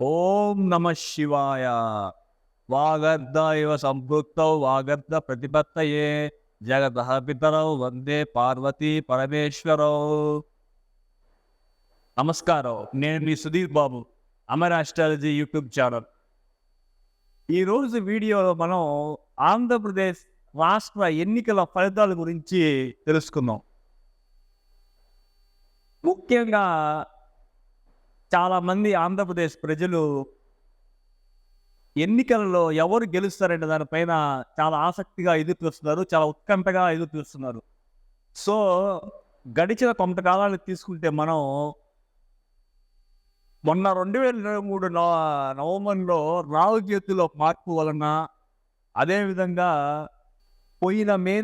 ఓం నమ శివాయ. వాగర్ధ ఇవ సంపృక్తౌ వాగర్ధ ప్రతిపత్తయే జగతః పితరౌ వందే పార్వతీ పరమేశ్వరౌ. నమస్కారం, నేను మీ Sudheer Babu, Amar astrology YouTube channel. ఈరోజు వీడియోలో మనం ఆంధ్రప్రదేశ్ రాష్ట్ర ఎన్నికల ఫలితాల గురించి తెలుసుకుందాం. ముఖ్యంగా చాలామంది ఆంధ్రప్రదేశ్ ప్రజలు ఎన్నికలలో ఎవరు గెలుస్తారనే దానిపైన చాలా ఆసక్తిగా ఎదురు చూస్తున్నారు, చాలా ఉత్కంఠగా ఎదురు చూస్తున్నారు. సో గడిచిన కొంతకాలాన్ని తీసుకుంటే మనం మొన్న 2023 నవంబర్లో రాహుకేతుల మార్పు వలన, అదేవిధంగా పోయిన మే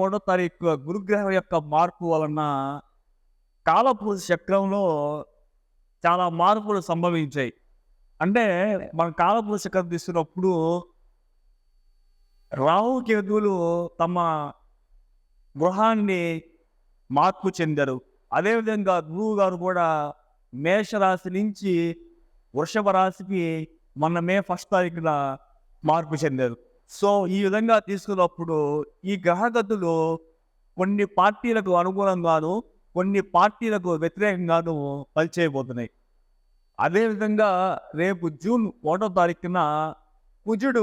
1వ తారీఖు గురుగ్రహం యొక్క మార్పు వలన కాలపురుష చక్రంలో చాలా మార్పులు సంభవించాయి. అంటే మన కాలపురుష చక్రం తీసుకున్నప్పుడు రాహుకేతువులు తమ గృహాన్ని మార్పు చెందారు. అదేవిధంగా గురువు గారు కూడా మేషరాశి నుంచి వృషభ రాశికి మొన్న మే 1వ తారీఖున మార్పు చెందారు. సో ఈ విధంగా తీసుకున్నప్పుడు ఈ గ్రహగతులు కొన్ని పార్టీలకు అనుకూలంగాను, కొన్ని పార్టీలకు వ్యతిరేకంగాను పనిచేయబోతున్నాయి. అదేవిధంగా రేపు జూన్ 1వ తారీఖున కుజుడు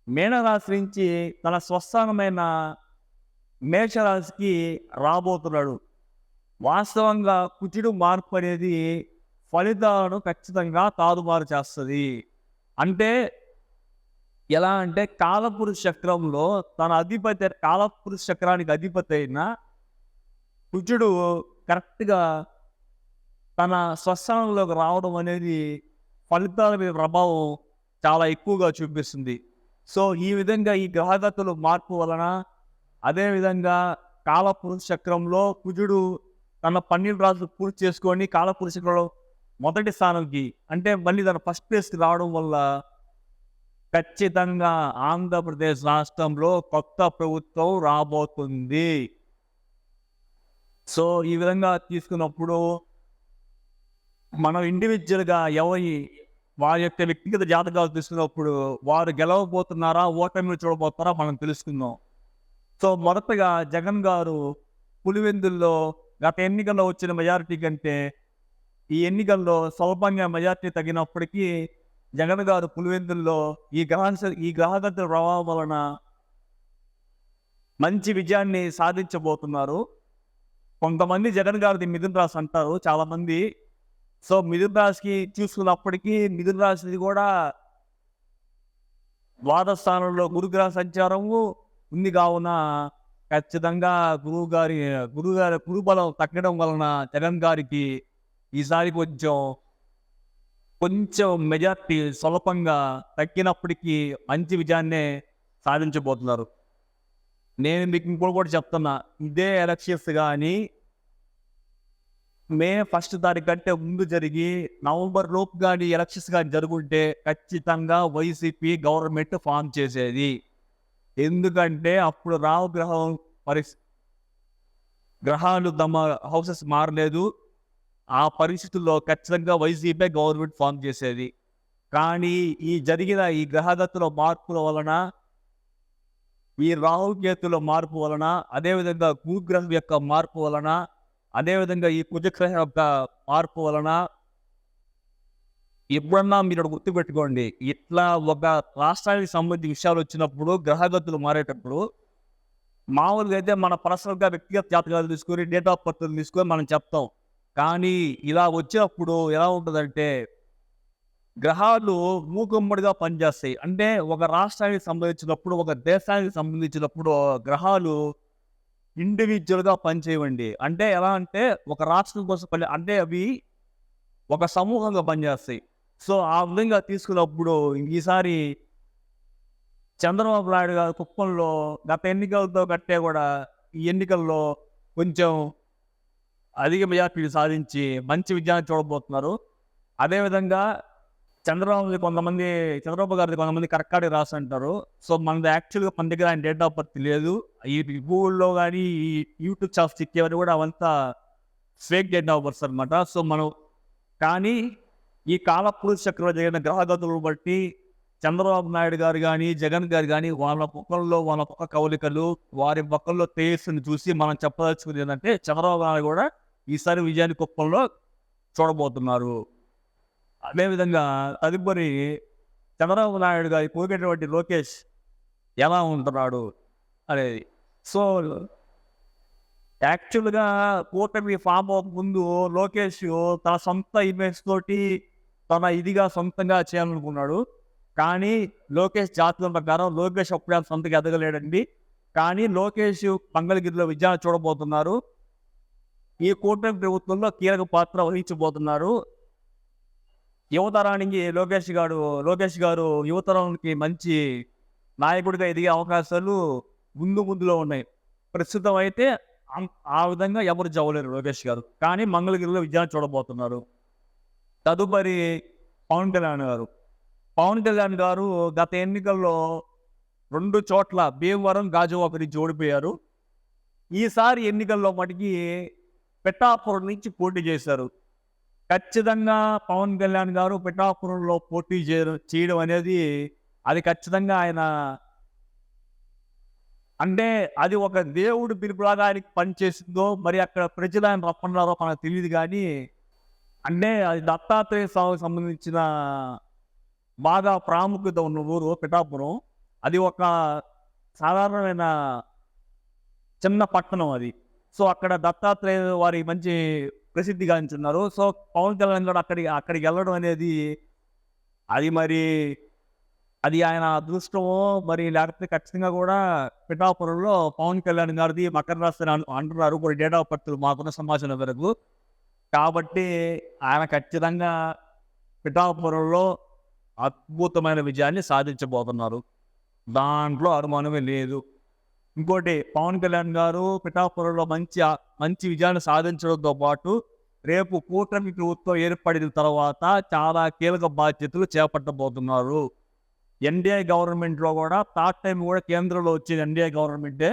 మీనరాశి నుంచి తన స్వస్థానమైన మేషరాశికి రాబోతున్నాడు. వాస్తవంగా కుజుడు మార్పు అనేది ఫలితాలను ఖచ్చితంగా తారుమారు చేస్తుంది. అంటే ఎలా అంటే కాలపురుష చక్రంలో తన అధిపతి, కాలపురుష చక్రానికి అధిపతి అయిన కుజుడు కరెక్ట్గా తన స్వస్థానంలోకి రావడం అనేది ఫలితాల మీద ప్రభావం చాలా ఎక్కువగా చూపిస్తుంది. సో ఈ విధంగా ఈ గ్రహగతుల మార్పు వలన, అదేవిధంగా కాలపురుష చక్రంలో కుజుడు తన 12 రాశులు పూర్తి చేసుకొని కాలపురుష చక్రంలో మొదటి స్థానంకి, అంటే మళ్ళీ తన ఫస్ట్ ప్లేస్కి రావడం వల్ల ఖచ్చితంగా ఆంధ్రప్రదేశ్ రాష్ట్రంలో కొత్త ప్రభుత్వం రాబోతుంది. సో ఈ విధంగా తీసుకున్నప్పుడు మనం ఇండివిజువల్గా వారి యొక్క వ్యక్తిగత జాతకాలు తీసుకున్నప్పుడు వారు గెలవబోతున్నారా, ఓటమిని చూడబోతున్నారా మనం తెలుసుకుందాం. సో మొదటగా జగన్ గారు పులివెందుల్లో గత ఎన్నికల్లో వచ్చిన మెజారిటీ కంటే ఈ ఎన్నికల్లో స్వల్పంగా మెజారిటీ తగినప్పటికీ జగన్ గారు పులివెందుల్లో ఈ గ్రహగతుల ప్రభావం వలన మంచి విజయాన్ని సాధించబోతున్నారు. కొంతమంది జగన్ గారిది మిథున రాశి అంటారు చాలామంది. సో మిథున రాశికి చూసుకున్నప్పటికీ మిథున రాశిది కూడా ద్వాదశ స్థానంలో గురుగ్రహ సంచారము ఉంది. కావున ఖచ్చితంగా గురుగారి గురుబలం తగ్గడం వలన జగన్ గారికి ఈసారి కొంచెం మెజార్టీ స్వల్పంగా తగ్గినప్పటికీ మంచి విజయాన్నే సాధించబోతున్నారు. నేను మీకు ఇంకోటి కూడా చెప్తున్నా, ఇదే ఎలక్షన్స్ కానీ మే 1వ తారీఖు కంటే ముందు జరిగి నవంబర్ లోపు కానీ ఎలక్షన్స్ కానీ జరుగుంటే ఖచ్చితంగా వైసీపీ గవర్నమెంట్ ఫామ్ చేసేది. ఎందుకంటే అప్పుడు రాహుగ్రహం గ్రహాలు తమ హౌసెస్ మారలేదు. ఆ పరిస్థితుల్లో ఖచ్చితంగా వైసీపీ గవర్నమెంట్ ఫామ్ చేసేది. కానీ జరిగిన ఈ గ్రహగతుల మార్పుల వలన, ఈ రాహుకేతుల మార్పు వలన, అదేవిధంగా గురుగ్రహం యొక్క మార్పు వలన, అదేవిధంగా ఈ కుజగ్రహం యొక్క మార్పు వలన ఎప్పుడన్నా మీరు గుర్తుపెట్టుకోండి, ఇట్లా ఒక రాష్ట్రానికి సంబంధించిన విషయాలు వచ్చినప్పుడు గ్రహగతులు మారేటప్పుడు మామూలుగా అయితే మన పర్సనల్గా వ్యక్తిగత జాతకాలు తీసుకొని, డేట్ ఆఫ్ బర్త్ తీసుకొని మనం చెప్తాం. కానీ ఇలా వచ్చినప్పుడు ఎలా ఉంటుందంటే గ్రహాలు మూకుమ్మడిగా పనిచేస్తాయి. అంటే ఒక రాష్ట్రానికి సంబంధించినప్పుడు, ఒక దేశానికి సంబంధించినప్పుడు గ్రహాలు ఇండివిజువల్గా పనిచేయండి. అంటే ఎలా అంటే ఒక రాష్ట్రం కోసం అంటే అవి ఒక సమూహంగా పనిచేస్తాయి. సో ఆ విధంగా తీసుకున్నప్పుడు ఈసారి చంద్రబాబు నాయుడు గారు కుప్పంలో గత ఎన్నికలతో కట్టే కూడా ఈ ఎన్నికల్లో కొంచెం అధిక మెజార్టీ సాధించి మంచి విజయాన్ని చూడబోతున్నారు. అదేవిధంగా చంద్రబాబు గారిది కొంతమంది కర్కాటక రాశి అంటారు. సో మనది యాక్చువల్గా మన దగ్గర ఆయన డేట్ ఆఫ్ బర్త్ లేదు. ఈ గూగుల్లో కానీ ఈ యూట్యూబ్ ఛానల్స్ చెక్కేవారు కూడా అవంతా ఫేక్ డేట్ ఆఫ్ బర్త్ అనమాట. సో మనం కానీ ఈ కాలపురుష చక్రంలో జరిగిన గ్రహగతులను బట్టి చంద్రబాబు నాయుడు గారు కానీ, జగన్ గారు కానీ వాళ్ళ ముఖంలో వాళ్ళ ముఖ కవలికలు, వారి ముఖంలో తేజస్సుని చూసి మనం చెప్పదలుచుకుంది ఏంటంటే చంద్రబాబు నాయుడు కూడా ఈసారి విజయాన్ని కుప్పంలో చూడబోతున్నారు. అదేవిధంగా తదుపరి చంద్రబాబు నాయుడు గారి పోయినటువంటి లోకేష్ ఎలా ఉంటున్నాడు అనేది. సో యాక్చువల్‌గా కూటమి ఫామ్ అవ్వక ముందు లోకేష్ తన సొంత ఇమేజ్ తోటి తన ఇదిగా సొంతంగా చేయాలనుకున్నాడు. కానీ లోకేష్ జాతకం ప్రకారం లోకేష్ అప్పుడే సొంతగా ఎదగలేడండి. కానీ లోకేష్ మంగళగిరిలో విజయాన్ని చూడబోతున్నారు. ఈ కూటమి ప్రభుత్వంలో కీలక పాత్ర వహించబోతున్నారు. యువతరానికి లోకేష్ గారు యువతరానికి మంచి నాయకుడిగా ఎదిగే అవకాశాలు ముందులో ఉన్నాయి. ప్రస్తుతం అయితే ఆ విధంగా ఎవరు జవలేరు లోకేష్ గారు. కానీ మంగళగిరిలో విజయాన్ని చూడబోతున్నారు. తదుపరి పవన్ కళ్యాణ్ గారు గత ఎన్నికల్లో 2 చోట్ల భీమవరం, గాజువాక నుంచి ఓడిపోయారు. ఈసారి ఎన్నికల్లో మటుకి పిఠాపురం నుంచి పోటీ చేశారు. ఖచ్చితంగా పవన్ కళ్యాణ్ గారు పిఠాపురంలో పోటీ చేయడం అనేది అది ఖచ్చితంగా ఆయన అంటే అది ఒక దేవుడు పిలుపులాగా ఆయనకి పనిచేసిందో, మరి అక్కడ ప్రజలు ఆయన రమ్మన్నారో మనకు తెలియదు. కానీ అంటే అది దత్తాత్రేయ స్వామికి సంబంధించిన బాగా ప్రాముఖ్యత ఉన్న ఊరు పిఠాపురం. అది ఒక సాధారణమైన చిన్న పట్టణం అది. సో అక్కడ దత్తాత్రేయ వారి మంచి ప్రసిద్ధి గాంచున్నారు. సో పవన్ కళ్యాణ్ గారు అక్కడికి వెళ్ళడం అనేది అది ఆయన అదృష్టమో మరి లేకపోతే ఖచ్చితంగా కూడా పిఠాపురంలో పవన్ కళ్యాణ్ గారిది మకర రాశి అని అంటున్నారు కొన్ని డేట్ ఆఫ్ బర్త్ మాకున్న సమాచారం వరకు. కాబట్టి ఆయన ఖచ్చితంగా పిఠాపురంలో అద్భుతమైన విజయాన్ని సాధించబోతున్నారు. దాంట్లో అనుమానమే లేదు. ఇంకోటి పవన్ కళ్యాణ్ గారు పిఠాపురంలో మంచి విజయాన్ని సాధించడంతో పాటు రేపు కూటమి ప్రభుత్వం ఏర్పడిన తర్వాత చాలా కీలక బాధ్యతలు చేపట్టబోతున్నారు. ఎన్డీఏ గవర్నమెంట్లో కూడా థర్డ్ టైం కూడా కేంద్రంలో వచ్చేది ఎన్డీఏ గవర్నమెంటే.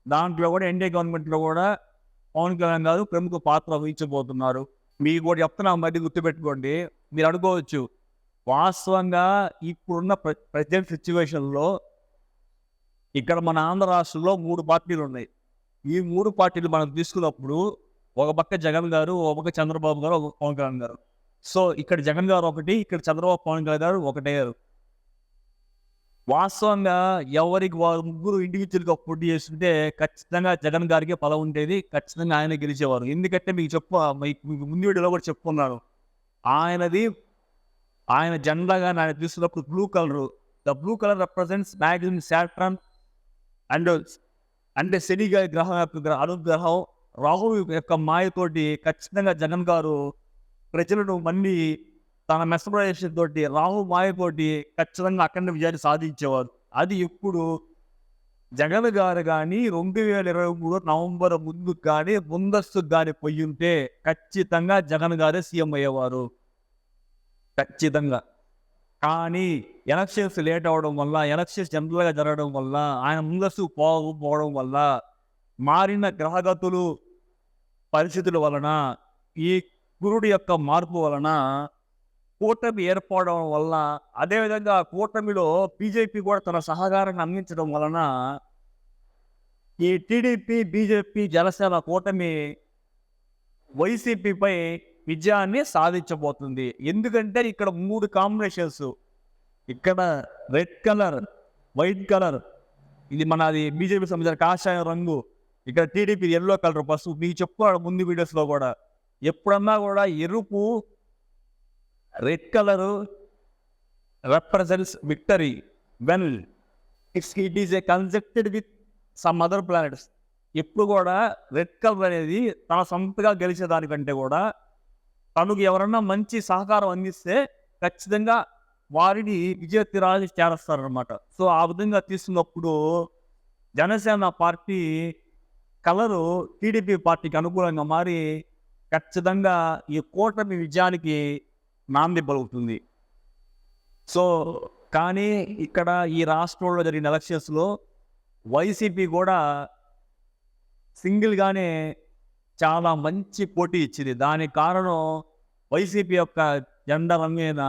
దాంట్లో కూడా ఎన్డీఏ గవర్నమెంట్లో కూడా పవన్ కళ్యాణ్ గారు ప్రముఖ పాత్ర వహించబోతున్నారు. మీకు కూడా చెప్తున్నా, మళ్ళీ గుర్తుపెట్టుకోండి. మీరు అనుకోవచ్చు, వాస్తవంగా ఇప్పుడున్న ప్రజెంట్ సిచ్యువేషన్లో ఇక్కడ మన ఆంధ్ర రాష్ట్రంలో 3 పార్టీలు ఉన్నాయి. ఈ 3 పార్టీలు మనం తీసుకున్నప్పుడు ఒక పక్క జగన్ గారు, ఒక పక్క చంద్రబాబు గారు, ఒక పవన్ కళ్యాణ్ గారు. సో ఇక్కడ జగన్ గారు ఒకటి, ఇక్కడ చంద్రబాబు పవన్ కళ్యాణ్ గారు ఒకటయ్యారు. వాస్తవంగా ఎవరికి వారు ముగ్గురు ఇండివిజువల్గా పోటీ చేస్తుంటే ఖచ్చితంగా జగన్ గారికి బలం ఉండేది. ఖచ్చితంగా ఆయన గెలిచేవారు. ఎందుకంటే మీకు ముందు వీడియోలో కూడా చెప్పుకున్నాను, ఆయన జెండాగా ఆయన తీసుకున్నప్పుడు blue colour, the blue colour represents magazine Saturn అంటే శని గ్రహం యొక్క అనుగ్రహం, రాహు యొక్క మాయతోటి ఖచ్చితంగా జగన్ గారు ప్రజలను మళ్ళీ తన మెస్మరైజేషన్ తోటి, రాహు మాయతోటి ఖచ్చితంగా అఖండ విజయాన్ని సాధించేవారు. అది ఇప్పుడు జగన్ గారు కానీ 2023 నవంబర్ ముందుకు కానీ ముందస్తుకు కానీ పోయి ఉంటే ఖచ్చితంగా జగన్ గారే సీఎం అయ్యేవారు, ఖచ్చితంగా. కానీ ఎలక్షన్స్ లేట్ అవ్వడం వల్ల, ఎలక్షన్స్ జనరల్గా జరగడం వల్ల, ఆయన ముందస్తు పోవడం వల్ల, మారిన గ్రహగతులు పరిస్థితుల వలన, ఈ గురుడి యొక్క మార్పు వలన, కూటమి ఏర్పడడం వల్ల, అదేవిధంగా కూటమిలో బీజేపీ కూడా తన సహకారాన్ని అందించడం వలన ఈ టీడీపీ, బీజేపీ, జనసేన కూటమి వైసీపీపై విజయాన్ని సాధించబోతుంది. ఎందుకంటే ఇక్కడ 3 కాంబినేషన్స్, ఇక్కడ రెడ్ కలర్, వైట్ కలర్, ఇది మనది బీజేపీ సంబంధించిన కాషాయ రంగు, ఇక్కడ టీడీపీ ఎల్లో కలర్ పసుపు. మీకు చెప్పుకోవాలి ముందు వీడియోస్లో కూడా, ఎప్పుడన్నా కూడా ఎరుపు red colour represents victory when it is a conjuncted with some other planets. ఎప్పుడు కూడా రెడ్ కలర్ అనేది తన సొంతగా గెలిచేదానికంటే కూడా తనకు ఎవరన్నా మంచి సహకారం అందిస్తే ఖచ్చితంగా వారిని విజయ తీరాన్ని చేరస్తారనమాట. సో ఆ విధంగా తీసుకున్నప్పుడు జనసేన పార్టీ కలరు టీడీపీ పార్టీకి అనుకూలంగా మారి ఖచ్చితంగా ఈ కూటమి విజయానికి నాంది పలుకుతుంది. సో కానీ ఇక్కడ ఈ రాష్ట్రంలో జరిగిన ఎలక్షన్స్లో వైసీపీ కూడా సింగిల్గానే చాలా మంచి పోటీ ఇచ్చింది. దానికి కారణం వైసీపీ యొక్క జెండా రంగైన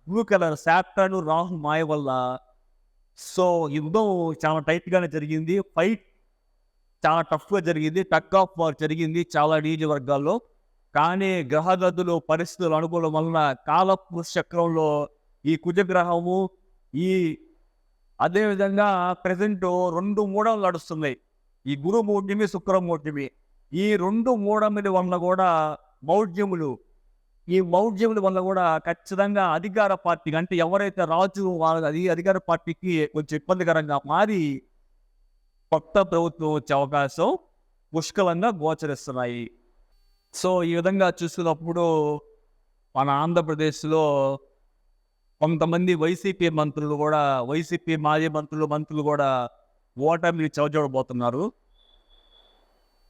బ్లూ కలర్ సాటర్న్ రాహు మాయ వల్ల సో యుద్ధం చాలా టైట్‌గానే జరిగింది. ఫైట్ చాలా టఫ్‌గా జరిగింది. టగ్ ఆఫ్ వార్ జరిగింది చాలా నియోజకవర్గాల్లో. కానీ గ్రహగతులు పరిస్థితులు అనుకూలం వలన కాలపు చక్రంలో ఈ కుజగ్రహము ఈ అదే విధంగా ప్రెజెంటు 2 మూడలు నడుస్తున్నాయి. ఈ గురు మౌఢ్యమి, శుక్ర మౌఢ్యమి. ఈ 2 మూఢముల వలన కూడా మౌఢ్యములు ఈ మౌఢ్యముల వల్ల కూడా ఖచ్చితంగా అధికార పార్టీకి అంటే ఎవరైతే రాజు అది అధికార పార్టీకి కొంచెం ఇబ్బందికరంగా మారి కొత్త ప్రభుత్వం వచ్చే అవకాశం పుష్కలంగా గోచరిస్తున్నాయి. సో ఈ విధంగా చూస్తున్నప్పుడు మన ఆంధ్రప్రదేశ్‌లో కొంతమంది వైసీపీ మాజీ మంత్రులు కూడా ఓటమిని చవిచూడబోతున్నారు.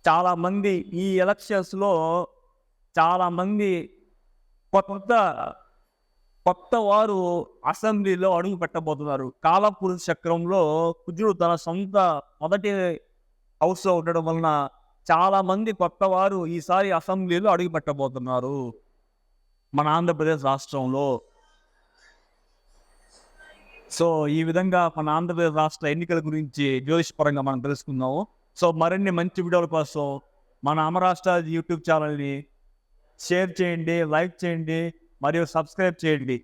చాలామంది ఈ ఎలక్షన్స్‌లో చాలామంది కొత్త కొత్త వారు అసెంబ్లీలో అడుగు పెట్టబోతున్నారు. కాలపురుష చక్రంలో కుజుడు తన సొంత మొదటి హౌస్‌లో ఉండడం వలన చాలామంది కొత్తవారు ఈసారి అసెంబ్లీలో అడుగు పెట్టబోతున్నారు మన ఆంధ్రప్రదేశ్ రాష్ట్రంలో. సో ఈ విధంగా మన ఆంధ్రప్రదేశ్ రాష్ట్ర ఎన్నికల గురించి జ్యోతిషపరంగా మనం తెలుసుకుందాము. సో మరిన్ని మంచి వీడియోల కోసం మన అమరాష్ట్ర యూట్యూబ్ ఛానల్ని షేర్ చేయండి, లైక్ చేయండి మరియు సబ్స్క్రైబ్ చేయండి.